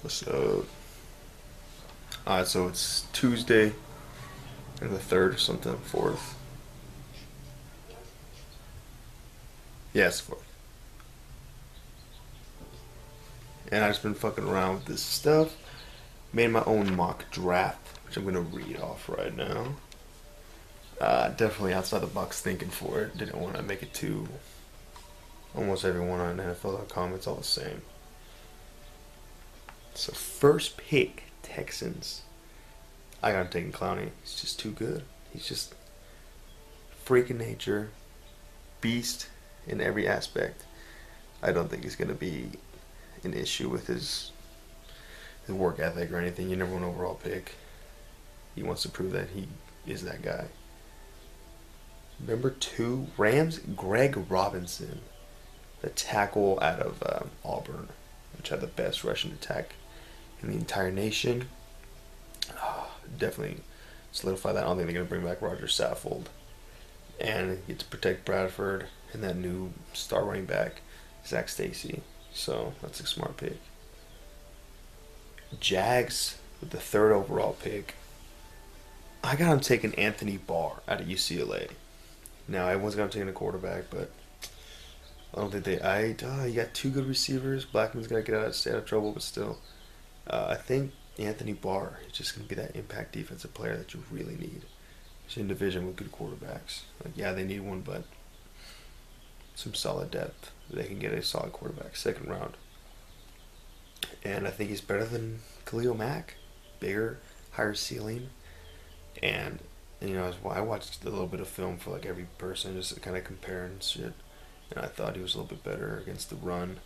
What's up? Alright, so it's Tuesday and the 3rd or something, 4th. Yes, 4th. And I've just been fucking around with this stuff. Made my own mock draft, which I'm gonna read off right now. Definitely outside the box thinking for it. Didn't want to make it too. Almost everyone on NFL.com, it's all the same. So, first pick, Texans. I got him taking Clowney. He's just too good. He's just freaking nature, beast in every aspect. I don't think he's going to be an issue with his work ethic or anything. You never one overall pick. He wants to prove that he is that guy. Number 2, Rams, Greg Robinson, the tackle out of Auburn, which had the best rushing attack in the entire nation. Definitely solidify that. I don't think they're going to bring back Roger Saffold. And get to protect Bradford and that new star running back, Zach Stacy. So that's a smart pick. Jags with the 3rd overall pick. I got him taking Anthony Barr out of UCLA. Now everyone's got him taking a quarterback, but I don't think they. You got 2 good receivers. Blackman's got to stay out of trouble, but still, I think Anthony Barr is just going to be that impact defensive player that you really need. It's in division with good quarterbacks. Like, yeah, they need one, but some solid depth. They can get a solid quarterback, 2nd round. And I think he's better than Khalil Mack. Bigger, higher ceiling. And, I watched a little bit of film for like every person just to kind of compare and shit. And I thought he was a little bit better against the run.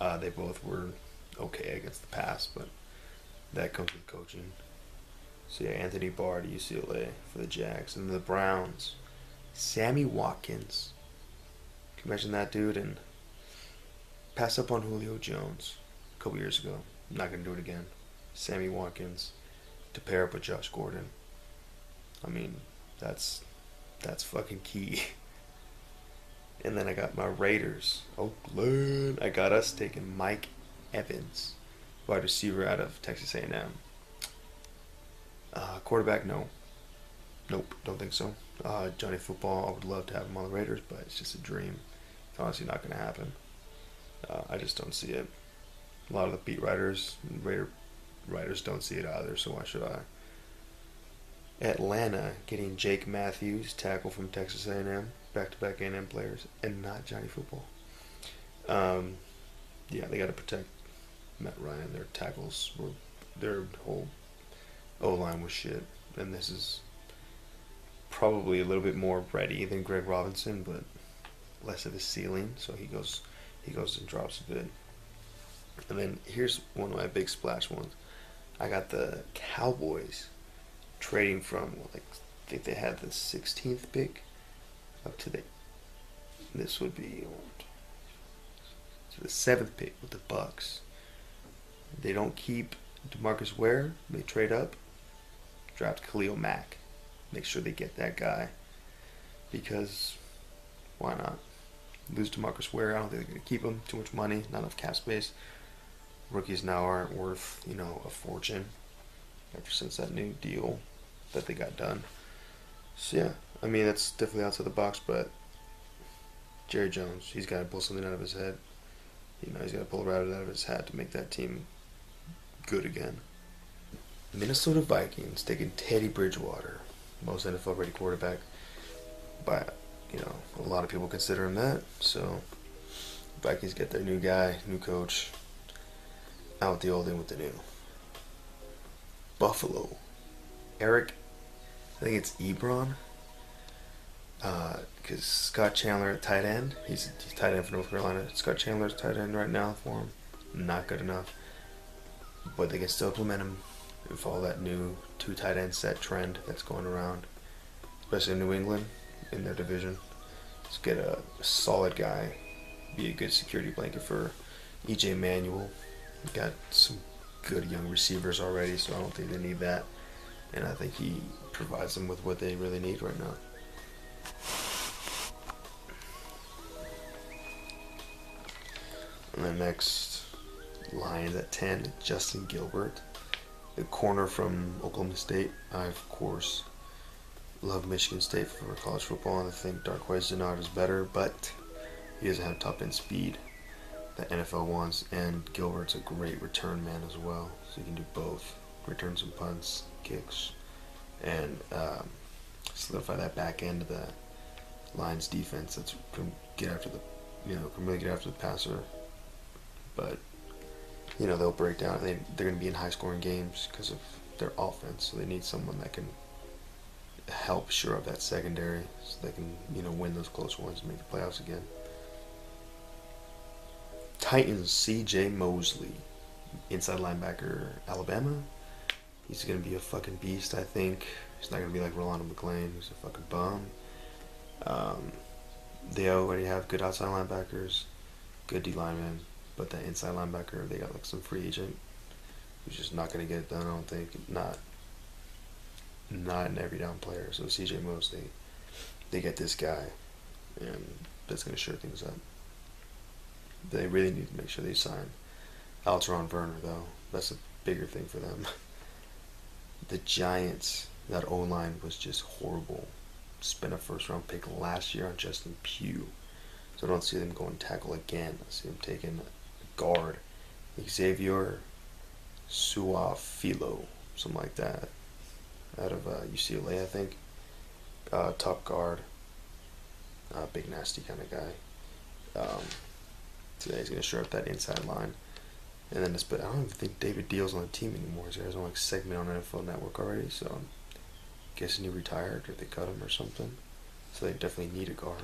They both were okay against the pass, but that comes with coaching. So yeah, Anthony Barr to UCLA for the Jags. And the Browns, Sammy Watkins. Can you imagine that dude? And pass up on Julio Jones a couple years ago. I'm not going to do it again. Sammy Watkins to pair up with Josh Gordon. I mean, that's fucking key. And then I got my Raiders, Oakland. I got us taking Mike Evans, wide receiver out of Texas A&M. Quarterback, no. Nope, don't think so. Johnny Football, I would love to have him on the Raiders, but it's just a dream. It's honestly not going to happen. I just don't see it. A lot of the beat writers, Raider writers don't see it either, so why should I? Atlanta getting Jake Matthews, tackle from Texas A&M, back-to-back A&M players, and not Johnny Football. Yeah, they got to protect Matt Ryan. Their tackles were, their whole O-line was shit, and this is probably a little bit more ready than Greg Robinson, but less of a ceiling. So he goes and drops a bit. And then here's one of my big splash ones. I got the Cowboys trading from, I think they had the 16th pick up to this would be to the 7th pick with the Bucks. They don't keep DeMarcus Ware. They trade up, draft Khalil Mack. Make sure they get that guy because why not? Lose DeMarcus Ware. I don't think they're going to keep him. Too much money, not enough cap space. Rookies now aren't worth, a fortune ever since that new deal that they got done. So yeah, I mean that's definitely outside the box, but Jerry Jones, he's got to pull something out of his head. He's got to pull a rabbit out of his hat to make that team good again. Minnesota Vikings taking Teddy Bridgewater, most NFL ready quarterback, but a lot of people consider him that. So Vikings get their new guy, new coach, out with the old, in with the new. Buffalo, Eric, I think it's Ebron, because Scott Chandler at tight end, he's tight end for North Carolina. Scott Chandler's tight end right now for him, not good enough, but they can still implement him and follow that new 2 tight end set trend that's going around, especially in New England in their division. Let's get a solid guy, be a good security blanket for EJ Manuel. Got some good young receivers already, so I don't think they need that. And I think he provides them with what they really need right now. And then next, Lions at 10, Justin Gilbert. The corner from Oklahoma State. I, of course, love Michigan State for college football, and I think Darqueze Dennard is better, but he doesn't have top end speed that NFL wants, and Gilbert's a great return man as well, so you can do both. Return some punts, kicks, and solidify that back end of the Lions defense that's can get after the, can really get after the passer, but they'll break down. They're going to be in high scoring games because of their offense, so they need someone that can help shore up that secondary so they can win those close ones and make the playoffs again. Titans, C.J. Mosley, inside linebacker, Alabama. He's going to be a fucking beast, I think. He's not going to be like Rolando McClain, who's a fucking bum. They already have good outside linebackers, good D linemen, but that inside linebacker, they got like some free agent who's just not going to get it done, I don't think. Not an every down player. So C.J. Mosley, they get this guy, and that's going to shore things up. They really need to make sure they sign Alteron Werner, though. That's a bigger thing for them. The Giants, that O-line was just horrible. Spent a first-round pick last year on Justin Pugh. So I don't see them going tackle again. I see them taking guard. Xavier Suafilo, something like that. Out of UCLA, I think. Top guard. Big, nasty kind of guy. Today he's going to shore up that inside line. And then I don't even think David Deal's on the team anymore. He's got his own like segment on NFL Network already, so I'm guessing he retired or they cut him or something. So they definitely need a guard.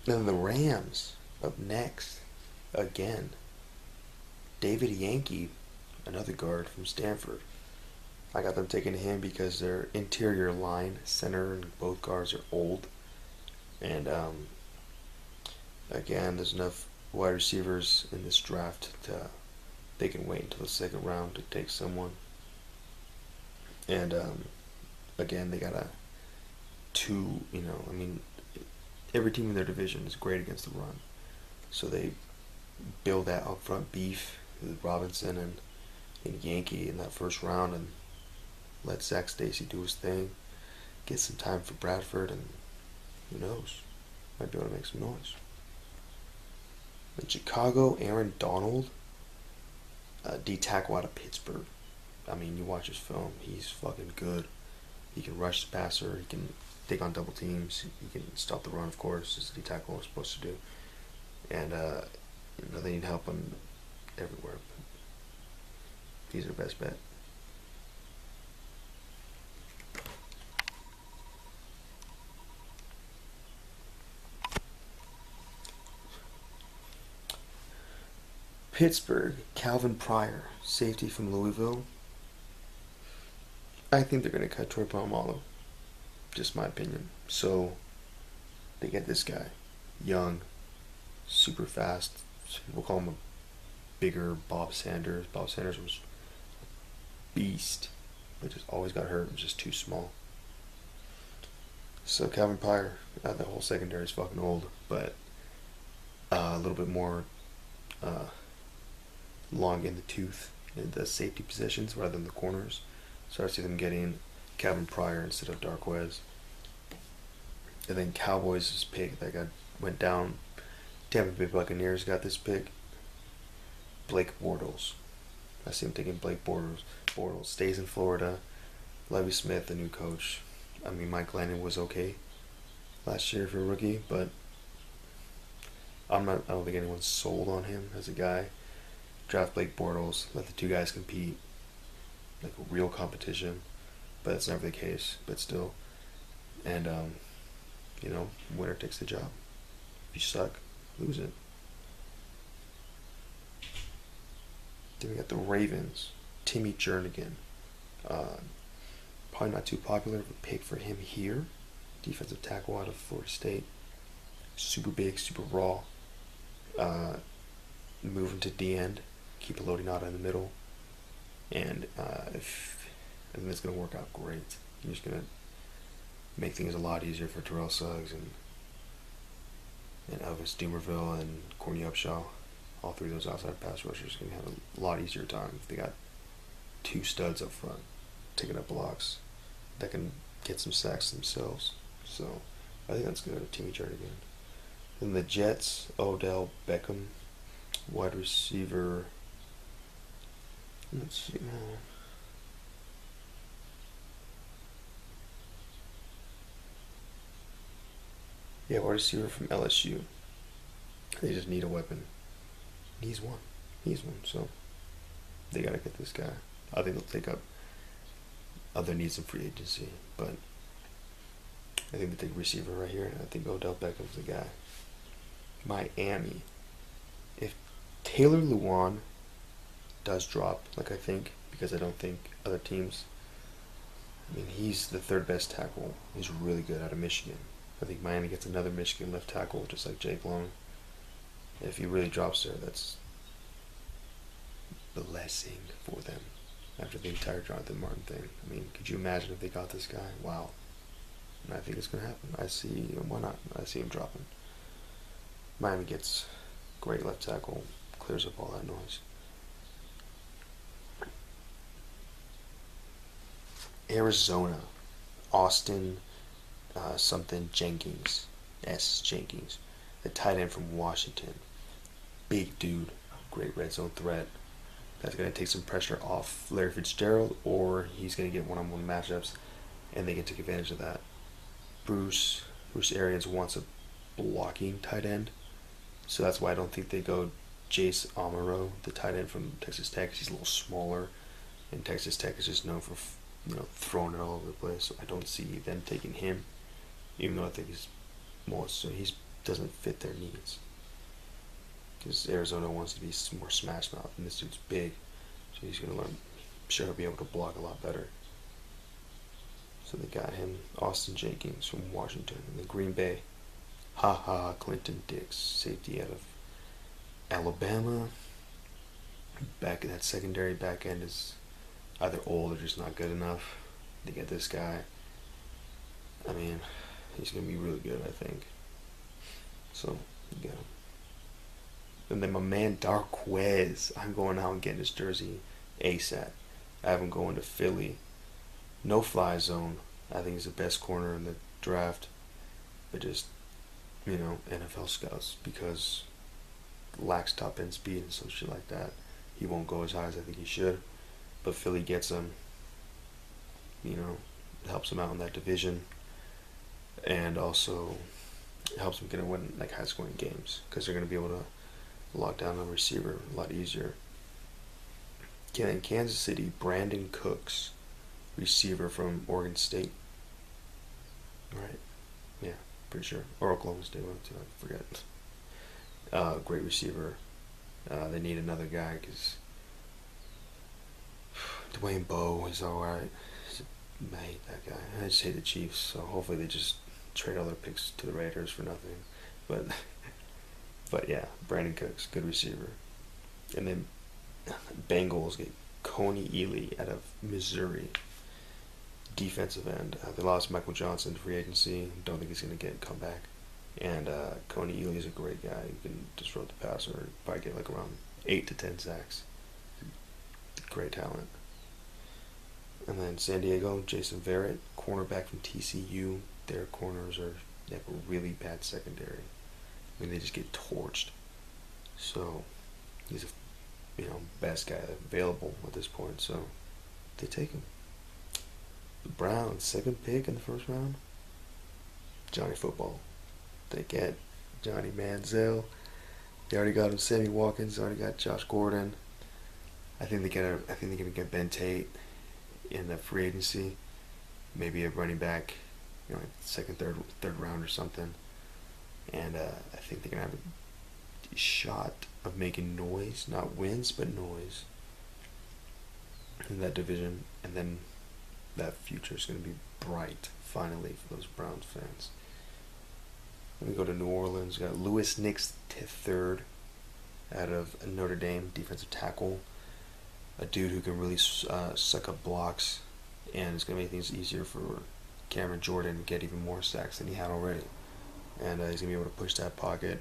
Then the Rams up next again. David Yankee, another guard from Stanford. I got them taking him because their interior line, center and both guards are old. And again, there's enough wide receivers in this draft they can wait until the second round to take someone. And again, they got every team in their division is great against the run. So they build that upfront beef with Robinson and Yankee in that first round and let Zach Stacy do his thing. Get some time for Bradford, and who knows? Might be able to make some noise. In Chicago, Aaron Donald, D-tackle out of Pittsburgh. I mean, you watch his film, he's fucking good. He can rush the passer, he can take on double teams, he can stop the run, of course, as the D-tackle is supposed to do. And they need help on everywhere. But he's their best bet. Pittsburgh, Calvin Pryor, safety from Louisville. I think they're going to cut Troy Polamalu. Just my opinion. So, they get this guy. Young, super fast. We'll call him a bigger Bob Sanders. Bob Sanders was a beast, but just always got hurt. Was just too small. So, Calvin Pryor, the whole secondary is fucking old, but a little bit more long in the tooth in the safety positions rather than the corners. So I see them getting Calvin Pryor instead of Darqueze. And then Cowboys' pick that went down. Tampa Bay Buccaneers got this pick. Blake Bortles. I see him taking Blake Bortles. Bortles stays in Florida. Lovie Smith, the new coach. I mean, Mike Glennon was okay last year for a rookie, but I don't think anyone's sold on him as a guy. Draft Blake Bortles, let the two guys compete, like a real competition, but that's never the case, but still. And, winner takes the job. If you suck, lose it. Then we got the Ravens, Timmy Jernigan. Probably not too popular of a pick for him here. Defensive tackle out of Florida State. Super big, super raw. Move him to D-end. Keep Elodinata in the middle. And I think that's going to work out great. You're just going to make things a lot easier for Terrell Suggs and Elvis Dumerville and Courtney Upshaw. all three of those outside pass rushers are going to have a lot easier time if they got two studs up front taking up blocks that can get some sacks themselves. So I think that's good. Timmy chart again. Then the Jets, Odell Beckham, wide receiver. Let's see now. Yeah, wide receiver from LSU. They just need a weapon. He's one. He's one. So they gotta get this guy. I think they'll take up other needs in free agency, but I think they take receiver right here, and I think Odell Beckham's the guy. Miami. If Taylor Lewan does drop, like I think, because I don't think other teams. I mean, he's the third best tackle. He's really good out of Michigan. I think Miami gets another Michigan left tackle, just like Jake Long. If he really drops there, that's a blessing for them after the entire Jonathan Martin thing. I mean, could you imagine if they got this guy? Wow. And I think it's going to happen. I see, why not? I see him dropping. Miami gets great left tackle, clears up all that noise. Arizona, Austin something Jenkins, S. Jenkins, the tight end from Washington. Big dude, great red zone threat. That's going to take some pressure off Larry Fitzgerald, or he's going to get one-on-one matchups, and they can take advantage of that. Bruce Arians wants a blocking tight end, so that's why I don't think they go Jace Amaro, the tight end from Texas Tech. He's a little smaller, and Texas Tech is just known for throwing it all over the place. So I don't see them taking him, even though I think he's more so he doesn't fit their needs. Because Arizona wants to be more smash mouth, and this dude's big, so he's gonna learn. I'm sure he'll be able to block a lot better. So they got him, Austin Jenkins from Washington, and then Green Bay. Clinton Dix, safety out of Alabama. Back in that secondary back end is either old or just not good enough. They get this guy. I mean, he's gonna be really good, I think. So you get him. And then my man Darquez, I'm going out and getting his jersey ASAP. I have him going to Philly. No fly zone. I think he's the best corner in the draft. But just, NFL scouts, because lacks top end speed and some shit like that. He won't go as high as I think he should. But Philly gets him, helps him out in that division. And also helps him get a win, like high scoring games, because they're going to be able to lock down a receiver a lot easier. In Kansas City, Brandon Cooks, receiver from Oregon State. Right? Yeah, pretty sure. Or Oklahoma State, one too, I forget. Great receiver. They need another guy because Dwayne Bowe is alright. I hate that guy. I just hate the Chiefs, so hopefully they just trade all their picks to the Raiders for nothing. But yeah, Brandon Cooks, good receiver. And then Bengals get Coney Ealy out of Missouri. Defensive end. They lost Michael Johnson to free agency. Don't think he's going to come back. And Coney Ealy is a great guy. He can disrupt the passer. Probably get like around 8 to 10 sacks. Great talent. And then San Diego, Jason Verrett, cornerback from TCU. Their corners have a really bad secondary. I mean, they just get torched. So he's a best guy available at this point. So they take him. The Browns, second pick in the first round. Johnny Football. They get Johnny Manziel. They already got him. Sammy Watkins. They already got Josh Gordon. I think they're gonna get Ben Tate in the free agency. Maybe a running back, second, third round or something. And I think they're gonna have a shot of making noise, not wins, but noise in that division. And then that future is gonna be bright finally for those Browns fans. Then we go to New Orleans. We got Louis Nix III out of Notre Dame, defensive tackle. A dude who can really suck up blocks, and it's going to make things easier for Cameron Jordan to get even more sacks than he had already. And he's going to be able to push that pocket,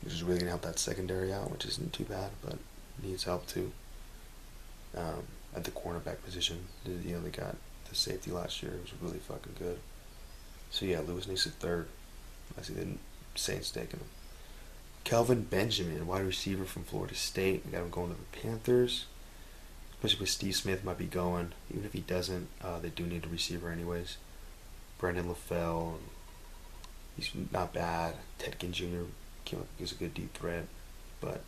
which is really gonna help that secondary out, which isn't too bad, but needs help too. At the cornerback position, they got the safety last year. It was really fucking good. So yeah, Lewis Neese at third. I see the Saints taking him. Kelvin Benjamin, wide receiver from Florida State. We got him going to the Panthers. Especially with Steve Smith might be going. Even if he doesn't, they do need a receiver anyways. Brandon LaFell, he's not bad. Ted Ginn Jr. is a good deep threat, but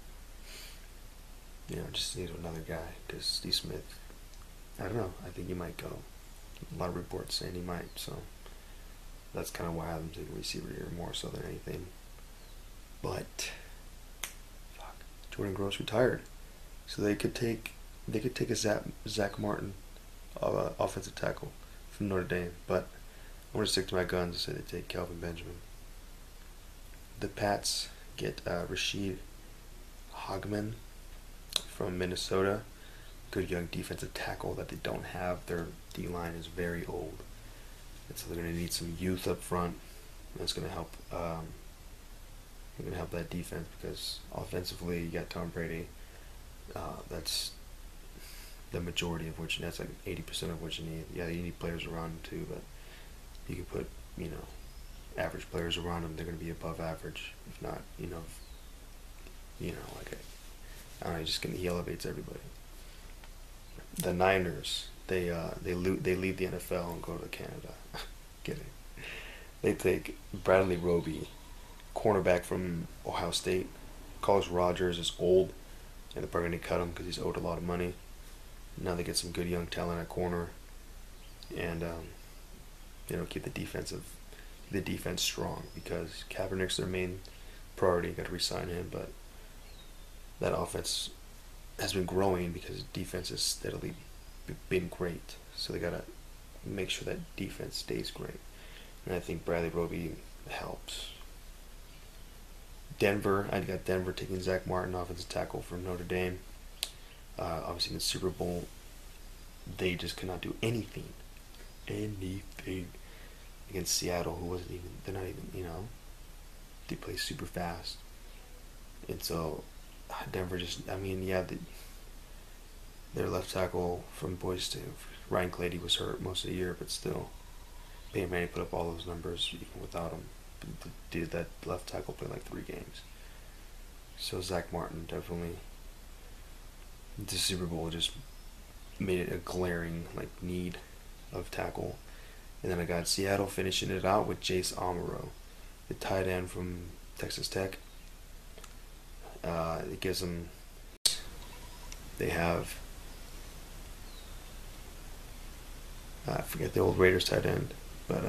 just need another guy because Steve Smith, I don't know. I think he might go. A lot of reports saying he might, so that's kind of why I have him taking receiver here more so than anything. But fuck, Jordan Gross retired, so they could take a Zach Martin, offensive tackle from Notre Dame, but I'm gonna stick to my guns and say they take Kelvin Benjamin. The Pats get Rashid Hogman from Minnesota, good young defensive tackle that they don't have. Their D-line is very old, and so they're gonna need some youth up front. And that's gonna help. They're gonna help that defense because offensively you got Tom Brady. That's the majority of which, that's like 80% of what you need. Yeah, you need players around him too, but you can put, average players around him, they're going to be above average. If not, like, I don't know, he elevates everybody. The Niners, they leave the NFL and go to Canada. Kidding. They take Bradley Roby, cornerback from Ohio State. Carlos Rogers is old, and they're probably going to cut him because he's owed a lot of money. Now they get some good young talent at corner, and keep the defense strong because Kaepernick's their main priority. Got to re-sign him, but that offense has been growing because defense has steadily been great. So they gotta make sure that defense stays great, and I think Bradley Roby helps. Denver, I got Denver taking Zach Martin, offensive tackle from Notre Dame. Obviously in the Super Bowl, they just could not do anything against Seattle, they're not even, they play super fast. And so Denver their left tackle from Boise State, Ryan Clady, was hurt most of the year, but still, Peyton Manning put up all those numbers even without him. The dude, that left tackle played like 3 games. So Zach Martin definitely, the Super Bowl just made it a glaring need of tackle. And then I got Seattle finishing it out with Jace Amaro, the tight end from Texas Tech. It gives them. They have. I forget the old Raiders tight end, but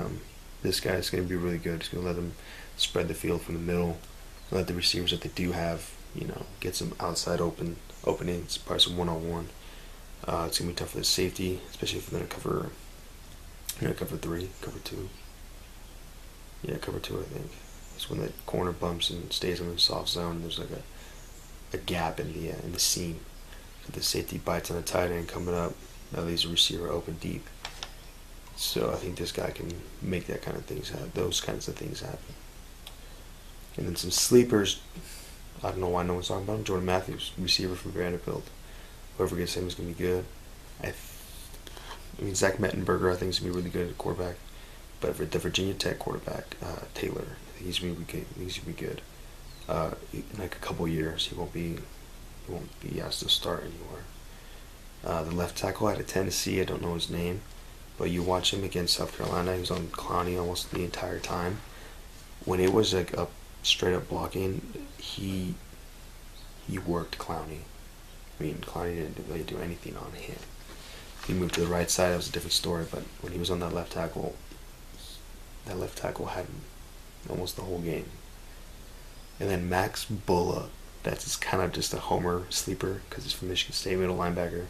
this guy's going to be really good. He's going to let them spread the field from the middle, let the receivers that they do have, get some outside openings, probably some one-on-one. It's going to be tough for the safety, especially if they're going to cover 3, cover 2. Yeah, cover 2, I think. It's when the corner bumps and stays in the soft zone. There's like a gap in the seam. So the safety bites on the tight end coming up. That leaves the receiver open deep. So I think this guy can make those kinds of things happen. And then some sleepers. I don't know why no one's talking about him. Jordan Matthews, receiver from Vanderbilt. Whoever gets him is going to be good. Zach Mettenberger, I think, is going to be really good at quarterback. But for the Virginia Tech quarterback, Taylor, I think he's going to be good. In like a couple years, he won't be asked to start anymore. The left tackle out of Tennessee, I don't know his name, but you watch him against South Carolina. He was on Clowney almost the entire time. When it was like up straight up blocking, he worked Clowney. Clowney didn't really do anything on him. He moved to the right side, that was a different story, but when he was on that left tackle had him almost the whole game. And then Max Bulla, that's kind of just a homer sleeper because he's from Michigan State, middle linebacker.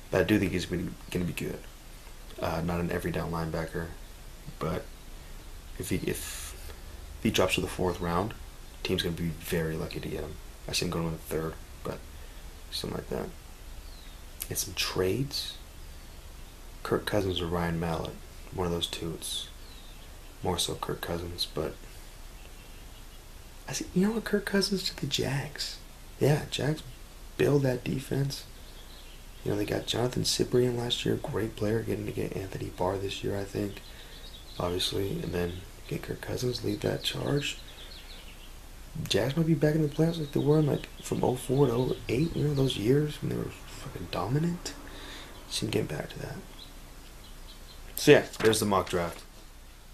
But I do think he's going to be good. Not an every down linebacker, but if he drops to the 4th round, the team's going to be very lucky to get him. I see him going to the 3rd, but something like that. And some trades. Kirk Cousins or Ryan Mallett. One of those two. It's more so Kirk Cousins, but I said, you know what, Kirk Cousins to the Jags. Yeah, Jags build that defense. You know, they got Jonathan Cyprien last year, great player, getting to get Anthony Barr this year, I think, obviously, and then get Kirk Cousins, lead that charge. Jags might be back in the playoffs like they were in, like, from 04 to 08, you know, those years when they were fucking dominant. Seem to get back to that. So yeah, there's the mock draft.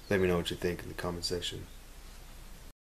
Let me know what you think in the comment section.